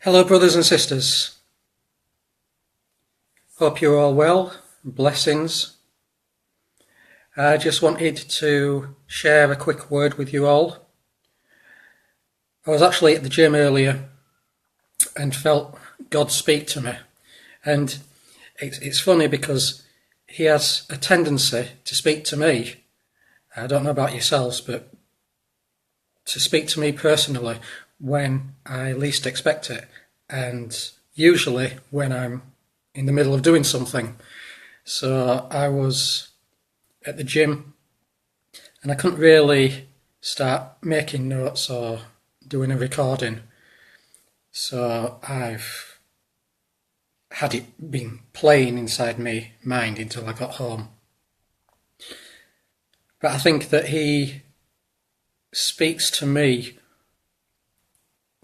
Hello, brothers and sisters. Hope you're all well. Blessings. I just wanted to share a quick word with you all. I was actually at the gym earlier and felt God speak to me. And it's funny because He has a tendency to speak to me. I don't know about yourselves, but to speak to me personally when I least expect it. And usually when I'm in the middle of doing something. So I was at the gym and I couldn't really start making notes or doing a recording. So I've had it been playing inside my mind until I got home. But I think that He speaks to me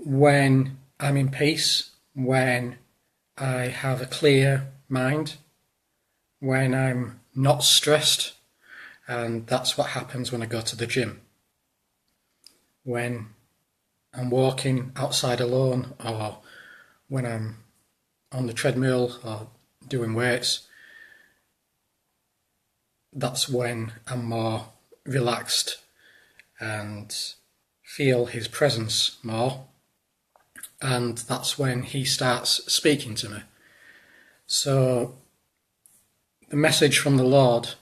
when I'm in peace, when I have a clear mind, when I'm not stressed, and that's what happens when I go to the gym. When I'm walking outside alone, or when I'm on the treadmill or doing weights, that's when I'm more relaxed and feel His presence more, and that's when He starts speaking to me. So the message from the Lord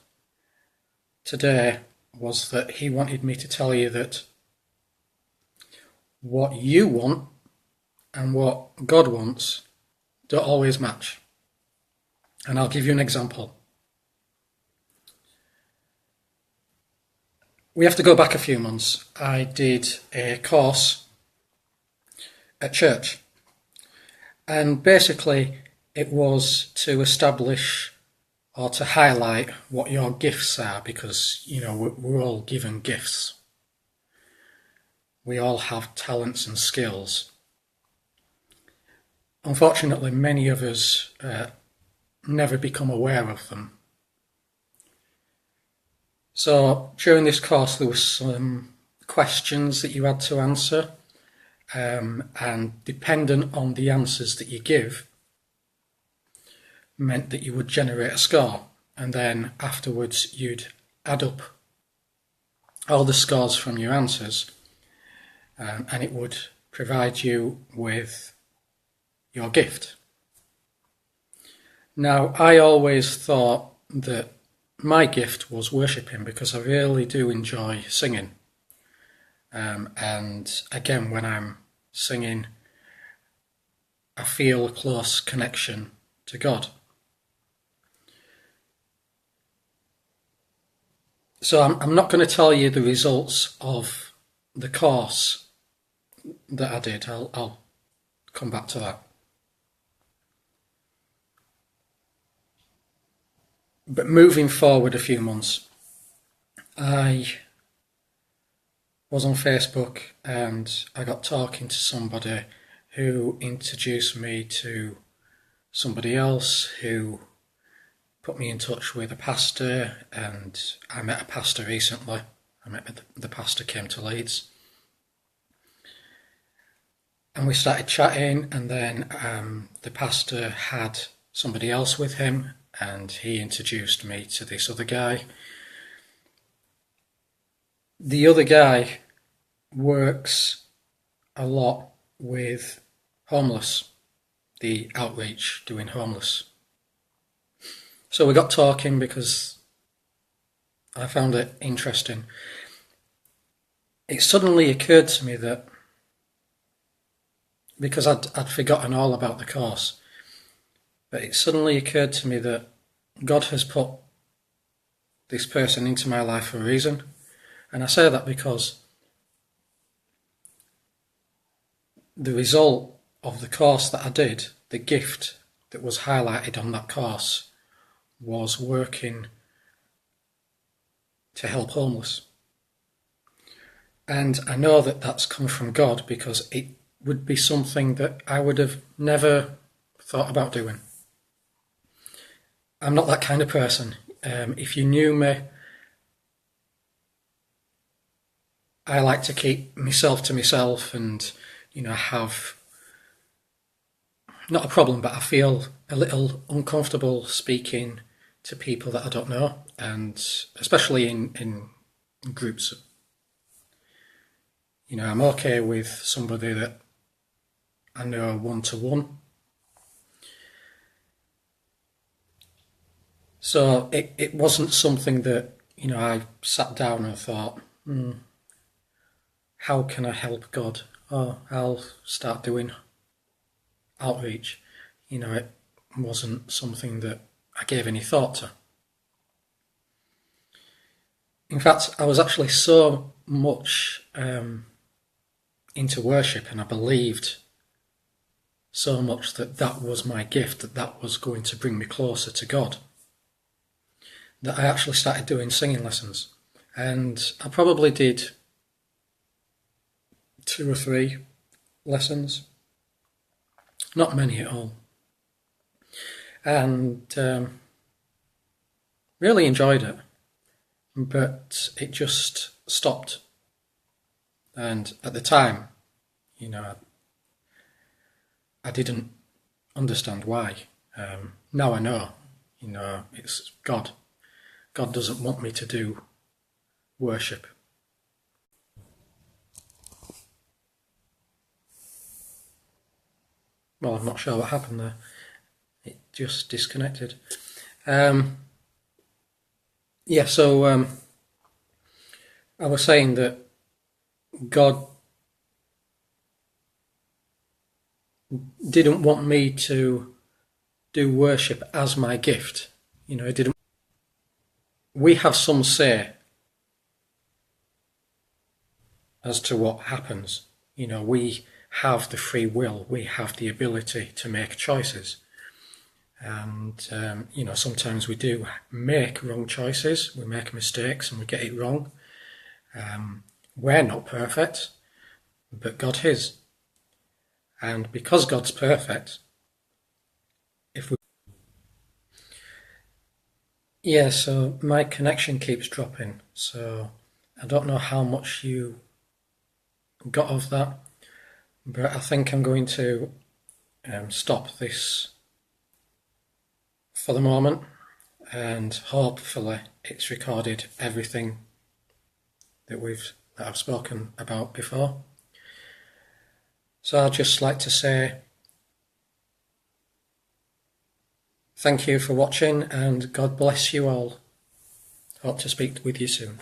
today was that He wanted me to tell you that what you want and what God wants don't always match. And I'll give you an example. We have to go back a few months. I did a course at church, and basically it was to establish or to highlight what your gifts are, because we're all given gifts. We all have talents and skills. Unfortunately, many of us never become aware of them. So during this course there were some questions that you had to answer, and dependent on the answers that you give meant that you would generate a score, and then afterwards you'd add up all the scores from your answers, and it would provide you with your gift. Now, I always thought that my gift was worshipping, because I really do enjoy singing. And again, when I'm singing, I feel a close connection to God. So I'm not going to tell you the results of the course that I did. I'll come back to that. But moving forward a few months, I was on Facebook and I got talking to somebody who introduced me to somebody else, who put me in touch with a pastor, and I met a pastor recently. The pastor came to Leeds. And we started chatting, and then the pastor had somebody else with him, and he introduced me to this other guy. The other guy works a lot with homeless, the outreach doing homeless. So we got talking because I found it interesting. It suddenly occurred to me that, because I'd forgotten all about the course, but it suddenly occurred to me that God has put this person into my life for a reason. And I say that because the result of the course that I did, the gift that was highlighted on that course, was working to help homeless. And I know that that's come from God, because it would be something that I would have never thought about doing. I'm not that kind of person. If you knew me, I like to keep myself to myself and, have not a problem, but I feel a little uncomfortable speaking to people that I don't know, and especially in groups. You know, I'm okay with somebody that I know one-to-one. So it wasn't something that, you know, I sat down and thought, how can I help God? Oh, I'll start doing outreach. You know, it wasn't something that I gave any thought to. In fact, I was actually so much into worship, and I believed so much that that was my gift, that that was going to bring me closer to God, that I actually started doing singing lessons. And I probably did 2 or 3 lessons, not many at all, and really enjoyed it, but it just stopped. And at the time, you know, I didn't understand why. Now I know, you know, it's God. God doesn't want me to do worship. Well, I'm not sure what happened there. It just disconnected. Yeah, so I was saying that God didn't want me to do worship as my gift. You know, it didn't. We have some say as to what happens. You know, we have the free will, we have the ability to make choices. And, you know, sometimes we do make wrong choices, we make mistakes and we get it wrong. We're not perfect, but God is. And because God's perfect, yeah, so my connection keeps dropping, so I don't know how much you got of that, but I think I'm going to stop this for the moment, and hopefully it's recorded everything that I've spoken about before. So I'd just like to say thank you for watching, and God bless you all. Hope to speak with you soon.